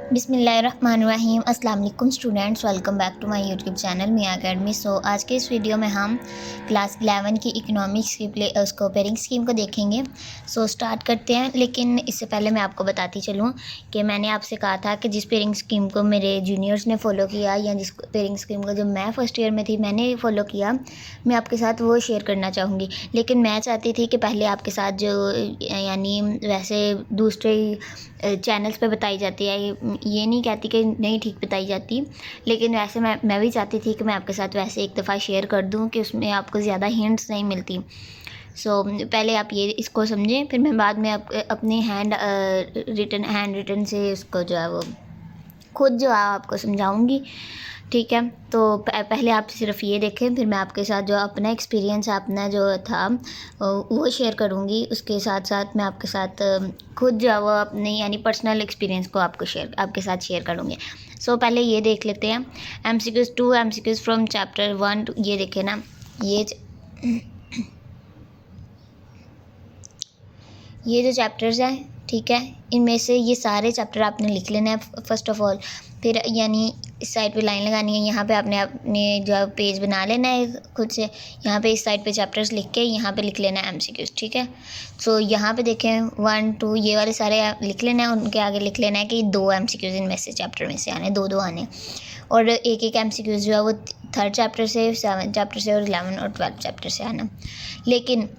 बिस्मिल्लाहिर्रहमानिर्रहीम। अस्सलाम वालेकुम students, welcome back to my YouTube channel Miyan academy. आज के इस वीडियो में हम क्लास 11 की इकोनॉमिक्स की उसको पेयरिंग स्कीम को देखेंगे। स्टार्ट करते हैं। लेकिन इससे पहले मैं आपको बताती चलूँ कि मैंने आपसे कहा था कि जिस पेयरिंग स्कीम को मेरे जूनियर्स ने फ़ॉलो किया या जिस पेयरिंग स्कीम को जब मैं फ़र्स्ट ईयर में थी मैंने फ़ॉलो किया, मैं आपके साथ वो शेयर करना चाहूँगी। लेकिन मैं चाहती थी कि पहले आपके साथ जो यानी वैसे दूसरे चैनल्स पे बताई जाती है, ये नहीं कहती कि नहीं ठीक बताई जाती, लेकिन वैसे मैं भी चाहती थी कि मैं आपके साथ वैसे एक दफ़ा शेयर कर दूं कि उसमें आपको ज़्यादा हिंट्स नहीं मिलती। पहले आप ये इसको समझें, फिर मैं बाद में अपने हैंड रिटन से उसको जो है वो खुद जो है आपको समझाऊंगी। ठीक है, तो पहले आप सिर्फ ये देखें, फिर मैं आपके साथ जो अपना एक्सपीरियंस अपना जो था वो शेयर करूँगी। उसके साथ साथ मैं आपके साथ खुद जो है वो अपने यानी पर्सनल एक्सपीरियंस को आपके साथ शेयर करूँगी। पहले ये देख लेते हैं MCQs 2 MCQs फ्रॉम चैप्टर 1। ये देखें ना, ये जो चैप्टर्स हैं, ठीक है, इनमें से ये सारे चैप्टर आपने लिख लेना है फ़र्स्ट ऑफ़ ऑल। फिर यानी इस साइड पे लाइन लगानी है, यहाँ पे आपने अपने जो पेज बना लेना है खुद से। यहाँ पे इस साइड पे चैप्टर्स लिख के यहाँ पे लिख लेना है MCQs, ठीक है। यहाँ पे देखें 1 2 ये वाले सारे लिख लेना है, उनके आगे लिख लेना है कि 2 MCQs इनमें से चैप्टर में से आने, दो आने। और एक MCQs जो है वो 3rd चैप्टर से, 7th चैप्टर से और 11 और 12 चैप्टर से आना। लेकिन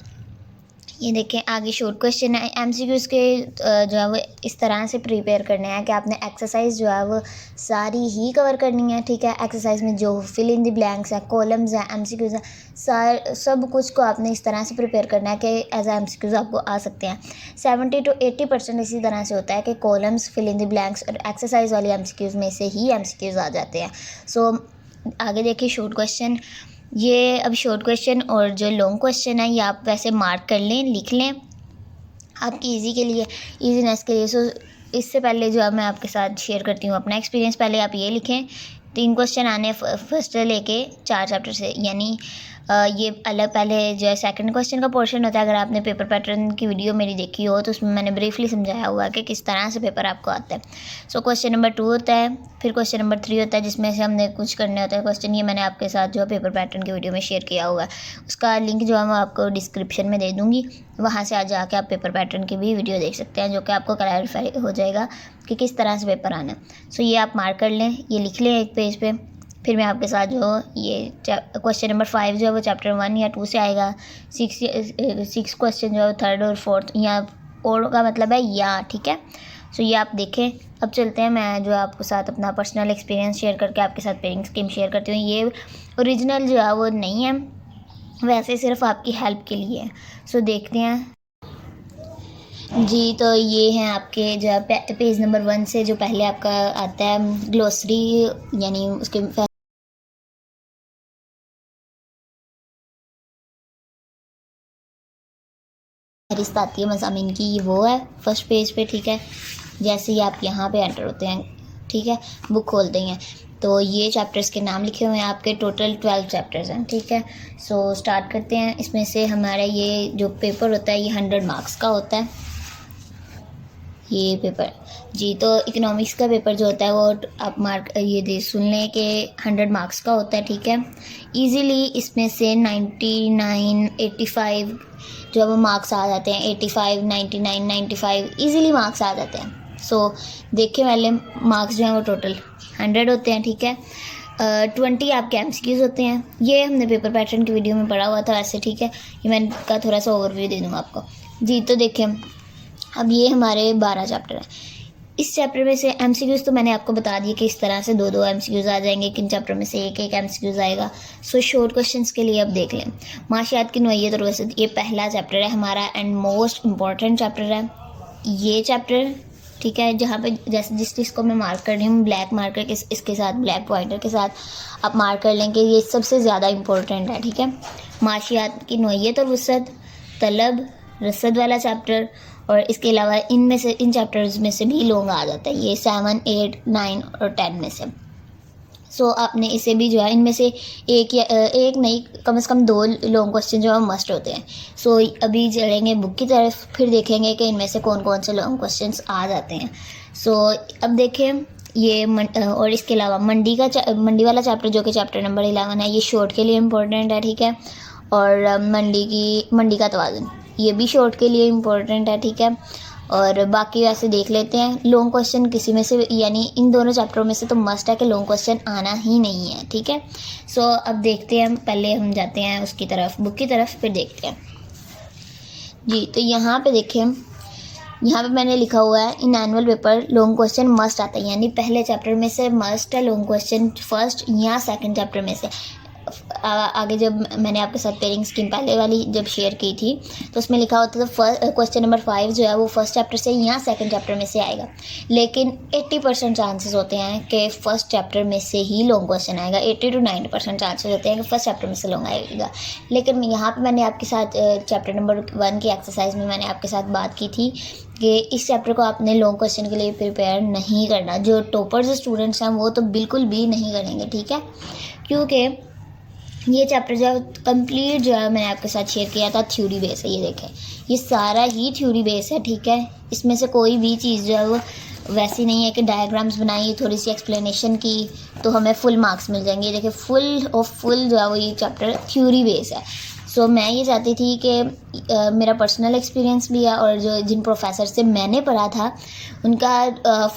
ये देखें आगे शॉर्ट क्वेश्चन है। MCQs के जो है वो इस तरह से प्रिपेयर करने हैं कि आपने एक्सरसाइज जो है वो सारी ही कवर करनी है, ठीक है। एक्सरसाइज में जो फिल इन द ब्लैंक्स है, कॉलम्स हैं, MCQs हैं, सब कुछ को आपने इस तरह से प्रिपेयर करना है कि एज MCQs आपको आ सकते हैं। 70 to 80% इसी तरह से होता है कि columns, fill in the blanks और एक्सरसाइज वाली MCQs में से ही MCQs आ जाते हैं। आगे देखिए शॉर्ट क्वेश्चन। ये अब शॉर्ट क्वेश्चन और जो लॉन्ग क्वेश्चन है ये आप वैसे मार्क कर लें, लिख लें आपकी ईजीनेस के लिए। इससे पहले जो अब मैं आपके साथ शेयर करती हूँ अपना एक्सपीरियंस। पहले आप ये लिखें 3 क्वेश्चन आने फर्स्ट से लेके 4 चैप्टर से, यानी ये अलग। पहले जो है सेकंड क्वेश्चन का पोर्शन होता है। अगर आपने पेपर पैटर्न की वीडियो मेरी देखी हो तो उसमें मैंने ब्रीफली समझाया हुआ है कि किस तरह से पेपर आपको आता है। क्वेश्चन नंबर 2 होता है, फिर क्वेश्चन नंबर 3 होता है जिसमें से हमने कुछ करने होता है क्वेश्चन। ये मैंने आपके साथ जो है पेपर पैटर्न की वीडियो में शेयर किया हुआ है, उसका लिंक जो है मैं आपको डिस्क्रिप्शन में दे दूँगी। वहाँ से आज जाके आप पेपर पैटर्न की भी वीडियो देख सकते हैं, जो कि आपको क्लैरिफाई हो जाएगा कि किस तरह से पेपर आना है। ये आप मार्क कर लें, ये लिख लें एक पेज पे। फिर मैं आपके साथ जो ये क्वेश्चन नंबर 5 जो है वो चैप्टर 1 या 2 से आएगा। 6 क्वेश्चन जो है 3rd और 4th, या और का मतलब है या, ठीक है। ये आप देखें। अब चलते हैं, मैं जो आपके साथ अपना पर्सनल एक्सपीरियंस शेयर करके आपके साथ पेयरिंग स्कीम शेयर करती हूँ। ये ओरिजिनल जो है वो नहीं है, वैसे सिर्फ आपकी हेल्प के लिए है। देखते हैं जी। तो ये हैं आपके जो है पेज नंबर 1 से जो पहले आपका आता है ग्लोसरी, यानी उसके फहरिस्त आती है मज़ामीन की, ये वो है फर्स्ट पेज पे, ठीक है। जैसे ही आप यहाँ पे एंटर होते हैं, ठीक है, बुक खोलते हैं तो ये चैप्टर्स के नाम लिखे हुए हैं आपके। टोटल 12 चैप्टर्स हैं, ठीक है। स्टार्ट करते हैं। इसमें से हमारा ये जो पेपर होता है ये 100 मार्क्स का होता है, ये पेपर जी। तो इकोनॉमिक्स का पेपर जो होता है वो आप मार्क ये दे सुन लें कि 100 मार्क्स का होता है, ठीक है। इजीली इसमें से 99 85 जो है वो मार्क्स आ जाते हैं। 85 99 95 इजीली मार्क्स आ जाते हैं। देखिए पहले मार्क्स जो हैं वो टोटल 100 होते हैं, ठीक है। 20 आपके MCQs होते हैं। ये हमने पेपर पैटर्न की वीडियो में पढ़ा हुआ था वैसे, ठीक है। ये मैं का थोड़ा सा ओवरव्यू दे दूँगा आपको जी। तो देखिए अब ये हमारे 12 चैप्टर हैं। इस चैप्टर में से MCQs तो मैंने आपको बता दिया कि इस तरह से 2 MCQs आ जाएंगे, किन चैप्टर में से एक MCQs आएगा। शॉर्ट क्वेश्चंस के लिए अब देख लें। माशियात की नोयत और वसत, ये पहला चैप्टर है हमारा एंड मोस्ट इम्पॉर्टेंट चैप्टर है ये चैप्टर, ठीक है। जहाँ पे जैसे जिस चीज़ को मैं मार्क कर रही हूँ ब्लैक मार्कर के इसके साथ, ब्लैक पॉइंटर के साथ आप मार्क कर लें कि ये सबसे ज़्यादा इम्पोर्टेंट है, ठीक है। माशियात की नोयत और वसत, तलब, रसद वाला चैप्टर, और इसके अलावा इन चैप्टर्स में से भी लॉन्ग आ जाता है, ये 7 8 9 और 10 में से। आपने इसे भी जो है इनमें से एक नहीं, कम से कम 2 लॉन्ग क्वेश्चन जो है मस्ट होते हैं। अभी चलेंगे बुक की तरफ, फिर देखेंगे कि इनमें से कौन कौन से लॉन्ग क्वेश्चंस आ जाते हैं। अब देखें और इसके अलावा मंडी वाला चैप्टर जो कि चैप्टर नंबर 11 है, ये शॉर्ट के लिए इम्पोर्टेंट है, ठीक है। और मंडी का तवाज़ुन, ये भी शॉर्ट के लिए इम्पोर्टेंट है, ठीक है। और बाकी वैसे देख लेते हैं। लॉन्ग क्वेश्चन किसी में से, यानी इन दोनों चैप्टरों में से तो मस्ट है कि लॉन्ग क्वेश्चन आना ही नहीं है, ठीक है। सो अब देखते हैं, पहले हम जाते हैं उसकी तरफ, बुक की तरफ, फिर देखते हैं जी। तो यहाँ पे देखें, यहाँ पे मैंने लिखा हुआ है in annual paper long question must आता है, यानी पहले चैप्टर में से मस्ट है लॉन्ग क्वेश्चन, फर्स्ट या सेकंड चैप्टर में से। आगे जब मैंने आपके साथ पेयरिंग स्कीम पहले वाली जब शेयर की थी तो उसमें लिखा होता था क्वेश्चन नंबर 5 जो है वो फर्स्ट चैप्टर से या सेकंड चैप्टर में से आएगा, लेकिन 80% चांसेस होते हैं कि फर्स्ट चैप्टर में से ही लॉन्ग क्वेश्चन आएगा। 80 to 90% चांसेस होते हैं कि फर्स्ट चैप्टर में से लॉन्ग आएगा। लेकिन यहाँ पर मैंने आपके साथ चैप्टर नंबर 1 की एक्सरसाइज में मैंने आपके साथ बात की थी कि इस चैप्टर को आपने लॉन्ग क्वेश्चन के लिए प्रिपेयर नहीं करना। जो टॉपर्स स्टूडेंट्स हैं वो तो बिल्कुल भी नहीं करेंगे, ठीक है, क्योंकि ये चैप्टर जो है कंप्लीट जो है मैंने आपके साथ शेयर किया था थ्योरी बेस है। ये देखें, ये सारा ही थ्योरी बेस है, ठीक है। इसमें से कोई भी चीज़ जो है वो वैसी नहीं है कि डायग्राम्स बनाई, थोड़ी सी एक्सप्लेनेशन की तो हमें फुल मार्क्स मिल जाएंगे। देखिए फुल ऑफ फुल जो है वो ये चैप्टर थ्योरी बेस है। सो मैं ये चाहती थी कि मेरा पर्सनल एक्सपीरियंस भी है और जो जिन प्रोफेसर से मैंने पढ़ा था उनका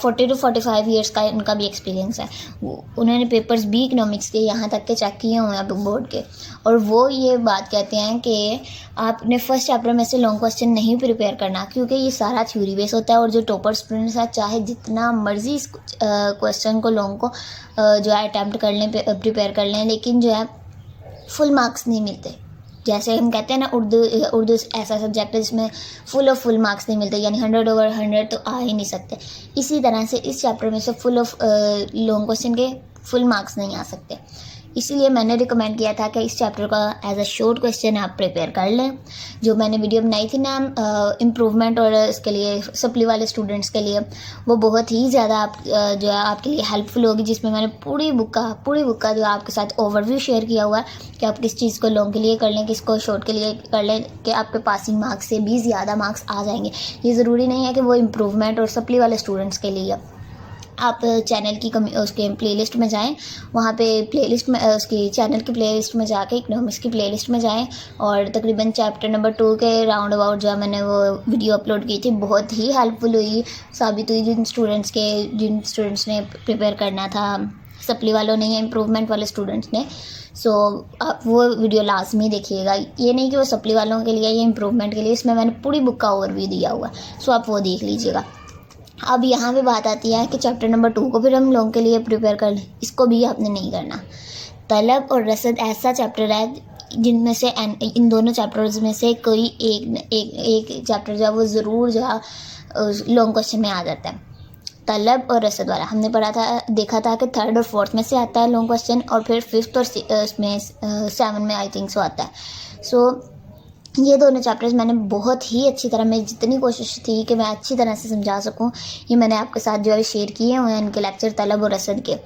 40 to 45 ईयर्स का उनका भी एक्सपीरियंस है। उन्होंने पेपर्स भी इकोनॉमिक्स के यहाँ तक के चेक किए हुए हैं बुक बोर्ड के, और वो ये बात कहते हैं कि आपने फर्स्ट चैप्टर में से लॉन्ग क्वेश्चन नहीं प्रिपेयर करना, क्योंकि ये सारा थ्योरी बेस होता है। और जो टॉपर स्टूडेंट्स हैं चाहे जितना मर्जी इस क्वेश्चन को लॉन्ग को जो है अटैम्प्ट कर लें, प्रिपेयर कर लें, लेकिन जो है फुल मार्क्स नहीं मिलते। जैसे हम कहते हैं ना, उर्दू ऐसा सब्जेक्ट है जिसमें फुल मार्क्स नहीं मिलते, यानी 100 over 100 तो आ ही नहीं सकते। इसी तरह से इस चैप्टर में से फुल ऑफ लॉन्ग क्वेश्चन के फुल मार्क्स नहीं आ सकते। इसीलिए मैंने रिकमेंड किया था कि इस चैप्टर का एज अ शॉर्ट क्वेश्चन आप प्रिपेयर कर लें। जो मैंने वीडियो बनाई थी ना इम्प्रूवमेंट और इसके लिए सप्ली वाले स्टूडेंट्स के लिए, वो बहुत ही ज़्यादा आप जो है आपके लिए हेल्पफुल होगी, जिसमें मैंने पूरी बुक का जो आपके साथ ओवरव्यू शेयर किया हुआ है कि आप किस चीज़ को लॉन्ग के लिए कर लें, किसको शॉर्ट के लिए कर लें, कि आपके पासिंग मार्क्स से भी ज़्यादा मार्क्स आ जाएंगे। ये ज़रूरी नहीं है कि वो इम्प्रूवमेंट और सप्ली वाले स्टूडेंट्स के लिए। आप चैनल की उसके प्लेलिस्ट में जाएं, वहाँ पे प्लेलिस्ट में उसकी चैनल की प्लेलिस्ट में जाके इकोनॉमिक्स की प्लेलिस्ट में जाएं, और तकरीबन चैप्टर नंबर 2 के राउंड अबाउट जो मैंने वो वीडियो अपलोड की थी, बहुत ही हेल्पफुल हुई, साबित हुई जिन स्टूडेंट्स ने प्रिपेयर करना था, सप्ली वालों ने या इम्प्रूवमेंट वाले स्टूडेंट्स ने। सो आप वो वीडियो लाजमी देखिएगा। ये नहीं कि वो सप्ली वालों के लिए या इम्प्रूवमेंट के लिए, इसमें मैंने पूरी बुक का ओवरव्यू दिया हुआ है, सो आप वो देख लीजिएगा। अब यहाँ पे बात आती है कि चैप्टर नंबर 2 को फिर हम लॉन्ग के लिए प्रिपेयर कर लें, इसको भी आपने नहीं करना। तलब और रसद ऐसा चैप्टर है जिनमें से इन दोनों चैप्टर्स में से कोई एक चैप्टर जो है वो ज़रूर जो है लॉन्ग क्वेश्चन में आ जाता है। तलब और रसद वाला हमने पढ़ा था, देखा था कि 3rd और 4th में से आता है लॉन्ग क्वेश्चन, और फिर 5th और 7 में आई थिंक सो आता है। सो ये दोनों चैप्टर्स मैंने बहुत ही अच्छी तरह, मैं जितनी कोशिश थी कि मैं अच्छी तरह से समझा सकूं, ये मैंने आपके साथ जो है शेयर किए हुए हैं इनके लेक्चर तलब और रसद के।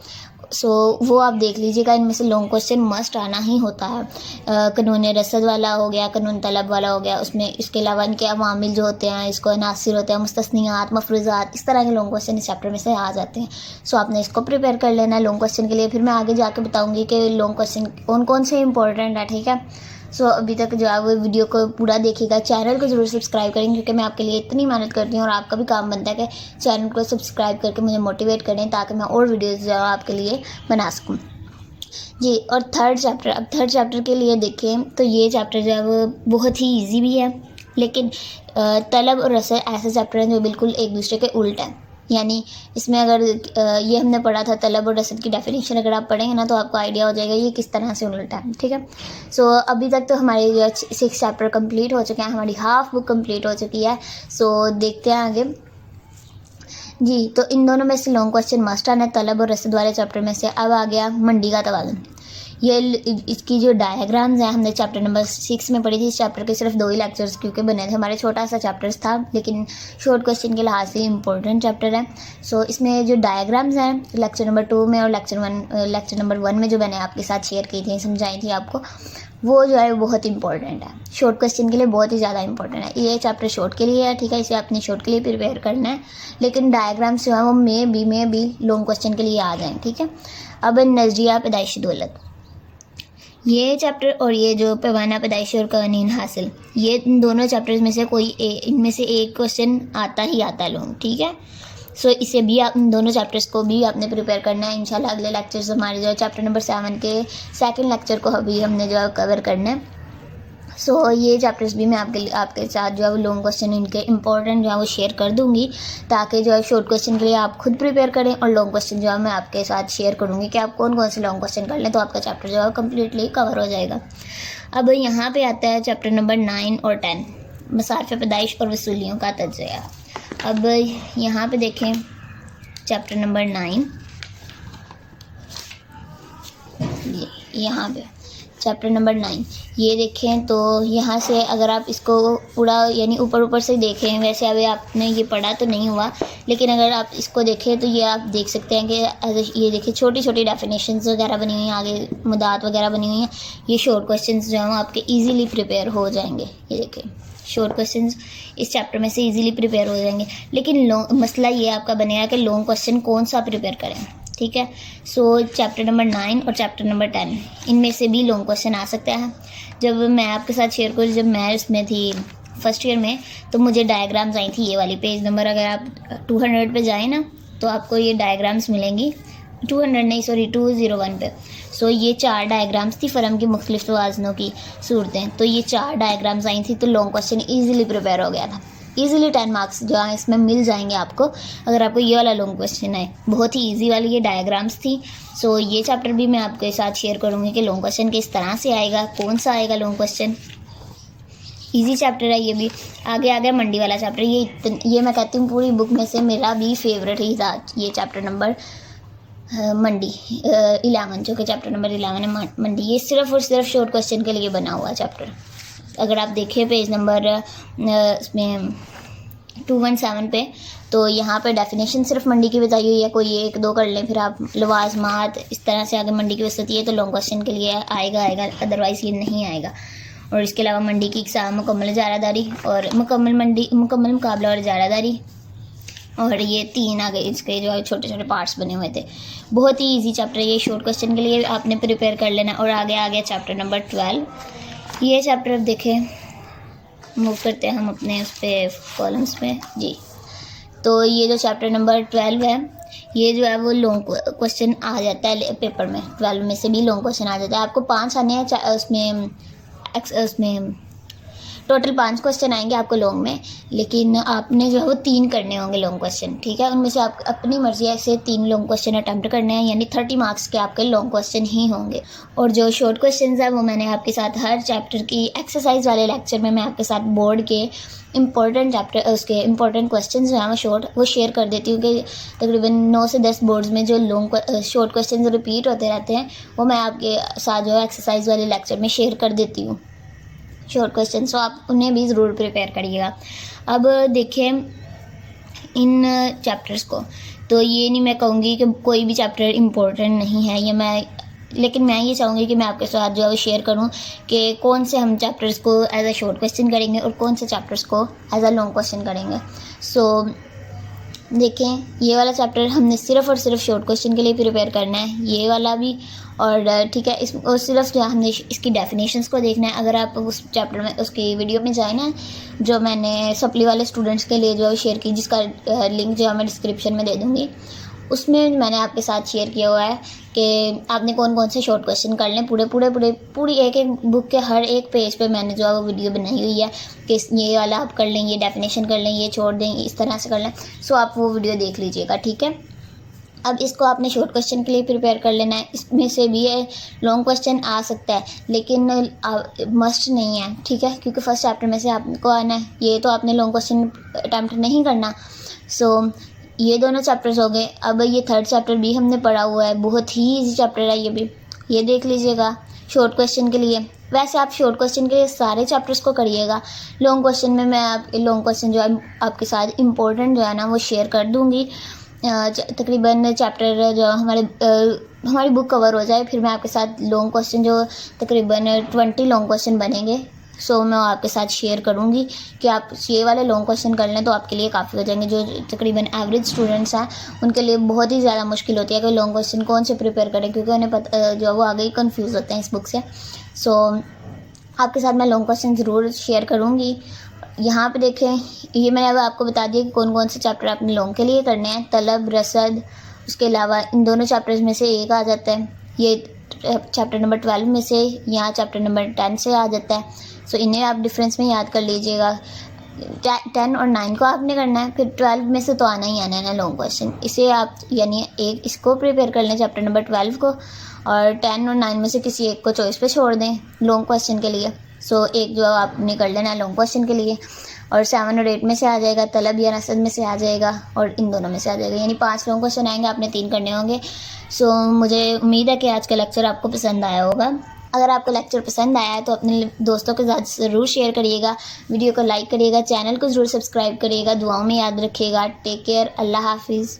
सो वो आप देख लीजिएगा, इनमें से लॉन्ग क्वेश्चन मस्ट आना ही होता है। कानून रसद वाला हो गया, कानून तलब वाला हो गया, उसमें इसके अलावा इनके अवामिल जो होते हैं, इसको नासिर होते हैं, मुस्तस्नियात, मफरूज़ात, इस तरह के लॉन्ग क्वेश्चन इस चैप्टर में से आ जाते हैं। सो आपने इसको प्रिपेयर कर लेना है लॉन्ग क्वेश्चन के लिए। फिर मैं आगे जाके बताऊँगी कि लॉन्ग क्वेश्चन कौन कौन से इंपॉर्टेंट है, ठीक है। सो अभी तक जो है वो वीडियो को पूरा देखिएगा, चैनल को ज़रूर सब्सक्राइब करेंगे, क्योंकि मैं आपके लिए इतनी मेहनत करती हूँ और आपका भी काम बनता है कि चैनल को सब्सक्राइब करके मुझे मोटिवेट करें, ताकि मैं और वीडियोस जो है आपके लिए बना सकूँ जी। और थर्ड चैप्टर के लिए देखें तो ये चैप्टर जो है वो बहुत ही ईजी भी है, लेकिन तलब और रसद ऐसे चैप्टर हैं जो बिल्कुल एक दूसरे के उल्ट हैं। यानी इसमें अगर ये हमने पढ़ा था तलब और रसद की डेफिनेशन, अगर आप पढ़ेंगे ना तो आपको आइडिया हो जाएगा ये किस तरह से उल्टा है, ठीक है। सो अभी तक तो हमारे जो 6 चैप्टर कंप्लीट हो चुके हैं, हमारी हाफ बुक कंप्लीट हो चुकी है। सो देखते हैं आगे जी। तो इन दोनों में से लॉन्ग क्वेश्चन मस्ट आना है तलब और रसद वाले चैप्टर में से। अब आ गया मंडी का तवाज़ुन। ये इसकी जो डायग्राम्स हैं हमने चैप्टर नंबर 6 में पढ़ी थी। इस चैप्टर के सिर्फ 2 ही लेक्चर्स क्योंकि बने थे, हमारे छोटा सा चैप्टर्स था, लेकिन शॉर्ट क्वेश्चन के लिहाज से इंपॉर्टेंट चैप्टर है। सो इसमें जो डायग्राम्स हैं लेक्चर नंबर 2 में और लेक्चर नंबर 1 में जो मैंने आपके साथ शेयर की थी, समझाई थी आपको, वो जो है बहुत इंपॉर्टेंट है, शॉर्ट क्वेश्चन के लिए बहुत ही ज़्यादा इंपॉर्टेंट है। ये चैप्टर शॉर्ट के लिए है, ठीक है, इसे आपने शॉर्ट के लिए प्रिपेयर करना है, लेकिन डायग्राम्स जो है वो मे बी लॉन्ग क्वेश्चन के लिए आ जाएँ, ठीक है। अब नज़रिया पैदाइशी दौलत, ये चैप्टर और ये जो पैमाना पैदाइशी और कवानीन हासिल, ये दोनों चैप्टर्स में से इनमें से एक क्वेश्चन आता ही आता है लॉन्ग, ठीक है। सो इसे भी आप दोनों चैप्टर्स को भी आपने प्रिपेयर करना है। इंशाल्लाह अगले लेक्चर्स हमारे जो है चैप्टर नंबर 7 के सेकंड लेक्चर को अभी हमने जो है कवर करना है। सो ये चैप्टर्स भी मैं आपके साथ जो है वो लॉन्ग क्वेश्चन इनके इंपॉर्टेंट जो है वो शेयर कर दूंगी, ताकि जो है शॉर्ट क्वेश्चन के लिए आप खुद प्रिपेयर करें, और लॉन्ग क्वेश्चन जो है मैं आपके साथ शेयर करूँगी कि आप कौन कौन से लॉन्ग क्वेश्चन कर लें, तो आपका चैप्टर जो है कम्प्लीटली कवर हो जाएगा। अब यहाँ पर आता है चैप्टर नंबर 9 और 10, मसारफ़ पैदाइश और वसूलियों का तज्ज़िया। अब यहाँ पर देखें चैप्टर नंबर 9, यहाँ पे चैप्टर नंबर 9 ये देखें, तो यहाँ से अगर आप इसको पूरा यानी ऊपर से देखें, वैसे अभी आपने ये पढ़ा तो नहीं हुआ, लेकिन अगर आप इसको देखें तो ये आप देख सकते हैं कि ये देखिए छोटी छोटी डेफिनेशंस वगैरह बनी हुई हैं, आगे मुदात वगैरह बनी हुई हैं। ये शॉर्ट क्वेश्चंस जो हैं वो आपके ईजीली प्रिपेयर हो जाएंगे। ये देखें शॉर्ट क्वेश्चंस इस चैप्टर में से इजीली प्रिपेयर हो जाएंगे, लेकिन मसला ये आपका बनेगा कि लॉन्ग क्वेश्चन कौन सा प्रिपेयर करें, ठीक है। सो चैप्टर नंबर 9 और चैप्टर नंबर 10 इनमें से भी लॉन्ग क्वेश्चन आ सकता है। जब मैं आपके साथ शेयर करूँ, जब मैं इसमें थी फर्स्ट ईयर में, तो मुझे डायग्राम्स आई थी ये वाली, पेज नंबर अगर आप 200 पे जाएँ ना तो आपको ये डायग्राम्स मिलेंगी, 201 पे। सो ये 4 डायग्राम्स थी फ़र्म की मुख्तलिफ वाज़नों की सूरतें, तो ये 4 डायग्राम्स आई थी, तो लॉन्ग क्वेश्चन ईजिली प्रिपेयर हो गया था। ईजिली 10 मार्क्स जो है इसमें मिल जाएंगे आपको, अगर आपको ये वाला लॉन्ग क्वेश्चन है। बहुत ही ईजी वाली ये डायग्राम्स थी। सो ये चैप्टर भी मैं आपके साथ शेयर करूँगी कि लॉन्ग क्वेश्चन किस तरह से आएगा, कौन सा आएगा लॉन्ग क्वेश्चन। ईजी चैप्टर है ये भी। आगे आ गया मंडी वाला चैप्टर, ये मैं कहती हूँ पूरी बुक में से मेरा भी फेवरेट ही था ये चैप्टर नंबर मंडी 11, जो कि चैप्टर नंबर 11 है मंडी। ये सिर्फ और सिर्फ शॉर्ट क्वेश्चन के लिए बना हुआ चैप्टर। अगर आप देखिए पेज नंबर इसमें 217 पे, तो यहाँ पे डेफिनेशन सिर्फ मंडी की बताई हुई है, कोई 1-2 कर लें, फिर आप लवाजमात इस तरह से आगे मंडी की वसती है, तो लॉन्ग क्वेश्चन के लिए आएगा, अदरवाइज़ ये नहीं आएगा। और इसके अलावा मंडी की इकसाम मुकम्मल इजारादारी और मुकम्मल मुकाबला और इजारादारी, और ये 3 आगे इसके जो छोटे छोटे पार्ट्स बने हुए थे। बहुत ही ईजी चैप्टर है ये, शॉर्ट क्वेश्चन के लिए आपने प्रिपेयर कर लेना। और आगे आ गया चैप्टर नंबर 12। ये चैप्टर देखें, मूव करते हैं हम अपने उस पर कॉलम्स में जी। तो ये जो चैप्टर नंबर 12 है, ये जो है वो लॉन्ग क्वेश्चन आ जाता है पेपर में। 12 में से भी लॉन्ग क्वेश्चन आ जाता है। आपको 5 आने हैं उसमें टोटल 5 क्वेश्चन आएंगे आपको लॉन्ग में, लेकिन आपने जो है वो 3 करने होंगे लॉन्ग क्वेश्चन, ठीक है। उनमें से आप अपनी मर्जी से 3 लॉन्ग क्वेश्चन अटैम्प्ट करने हैं, यानी 30 मार्क्स के आपके लॉन्ग क्वेश्चन ही होंगे। और जो शॉर्ट क्वेश्चन है वो मैंने आपके साथ हर चैप्टर की एक्सरसाइज वाले लेक्चर में मैं आपके साथ बोर्ड के इंपॉर्टेंट चैप्टर उसके इंपॉर्टेंट क्वेश्चन जो हैं वो शेयर कर देती हूँ कि तकरीबन 9 से 10 बोर्ड्स में जो शॉर्ट क्वेश्चन रिपीट होते रहते हैं वो मैं आपके साथ जो एक्सरसाइज वाले लेक्चर में शेयर कर देती हूँ शॉर्ट क्वेश्चन। सो आप उन्हें भी ज़रूर प्रिपेयर करिएगा। अब देखें इन चैप्टर्स को, तो ये नहीं मैं कहूँगी कि कोई भी चैप्टर इम्पोर्टेंट नहीं है, लेकिन मैं ये चाहूँगी कि मैं आपके साथ जो है शेयर करूँ कि कौन से हम चैप्टर्स को एज अ शॉर्ट क्वेश्चन करेंगे और कौन से चैप्टर्स को एज अ लॉन्ग क्वेश्चन करेंगे। सो देखें, ये वाला चैप्टर हमने सिर्फ़ और सिर्फ शॉर्ट क्वेश्चन के लिए प्रिपेयर करना है, ये वाला भी, और ठीक है। और सिर्फ जो हमने इसकी डेफिनेशंस को देखना है। अगर आप उस चैप्टर में उसकी वीडियो में जाए ना, जो मैंने सप्ली वाले स्टूडेंट्स के लिए जो शेयर की, जिसका लिंक जो है मैं डिस्क्रिप्शन में दे दूँगी, उसमें मैंने आपके साथ शेयर किया हुआ है कि आपने कौन कौन से शॉर्ट क्वेश्चन कर लें। पूरी एक बुक के हर एक पेज पे मैंने जो है वो वीडियो बनाई हुई है कि ये वाला आप कर लें, ये डेफिनेशन कर लें, ये छोड़ दें, इस तरह से कर लें। सो आप वो वीडियो देख लीजिएगा, ठीक है। अब इसको आपने शॉर्ट क्वेश्चन के लिए प्रिपेयर कर लेना है। इसमें से भी लॉन्ग क्वेश्चन आ सकता है, लेकिन मस्ट नहीं है, ठीक है, क्योंकि फर्स्ट चैप्टर में से आपको आना है, ये तो आपने लॉन्ग क्वेश्चन अटैम्प्ट नहीं करना। सो ये दोनों चैप्टर्स हो गए। अब ये 3rd चैप्टर भी हमने पढ़ा हुआ है, बहुत ही ईजी चैप्टर है ये भी, ये देख लीजिएगा शॉर्ट क्वेश्चन के लिए। वैसे आप शॉर्ट क्वेश्चन के लिए सारे चैप्टर्स को करिएगा, लॉन्ग क्वेश्चन में मैं लॉन्ग क्वेश्चन जो है आपके साथ इम्पोर्टेंट जो है ना वो शेयर कर दूँगी। तकरीबन चैप्टर जो हमारे हमारी बुक कवर हो जाए फिर मैं आपके साथ लॉन्ग क्वेश्चन जो तकरीबन 20 लॉन्ग क्वेश्चन बनेंगे सो मैं आपके साथ शेयर करूँगी कि आप ये वाले लॉन्ग क्वेश्चन कर लें तो आपके लिए काफ़ी हो जाएंगे। जो तकरीबन एवरेज स्टूडेंट्स हैं उनके लिए बहुत ही ज़्यादा मुश्किल होती है कि लॉन्ग क्वेश्चन कौन से प्रिपेयर करें, क्योंकि उन्हें पता जो है वो आगे ही कन्फ्यूज़ होते हैं इस बुक से। सो आपके साथ मैं लॉन्ग क्वेश्चन ज़रूर शेयर करूँगी। यहाँ पे देखें, ये मैंने अब आपको बता दिया कि कौन कौन से चैप्टर आपने लॉन्ग के लिए करने हैं, तलब, रसद। उसके अलावा इन दोनों चैप्टर्स में से एक आ जाता है, ये चैप्टर नंबर 12 में से, यहाँ चैप्टर नंबर 10 से आ जाता है। सो इन्हें आप डिफरेंस में याद कर लीजिएगा। 10 और 9 को आपने करना है, फिर 12 में से तो आना ही आना है ना लॉन्ग क्वेश्चन। इसे आप यानी एक इसको प्रिपेयर कर लें चैप्टर नंबर 12 को, और 10 और 9 में से किसी एक को चॉइस पे छोड़ दें लॉन्ग क्वेश्चन के लिए। सो एक जो आपने कर लेना है लॉन्ग क्वेश्चन के लिए, और 7 और 8 में से आ जाएगा, तलब या रसद में से आ जाएगा, और इन दोनों में से आ जाएगा। यानी 5 लॉन्ग क्वेश्चन आएंगे, आपने 3 करने होंगे। सो मुझे उम्मीद है कि आज का लेक्चर आपको पसंद आया होगा। अगर आपको लेक्चर पसंद आया है तो अपने दोस्तों के साथ ज़रूर शेयर करिएगा, वीडियो को लाइक करिएगा, चैनल को ज़रूर सब्सक्राइब करिएगा, दुआओं में याद रखिएगा। टेक केयर, अल्लाह हाफिज़।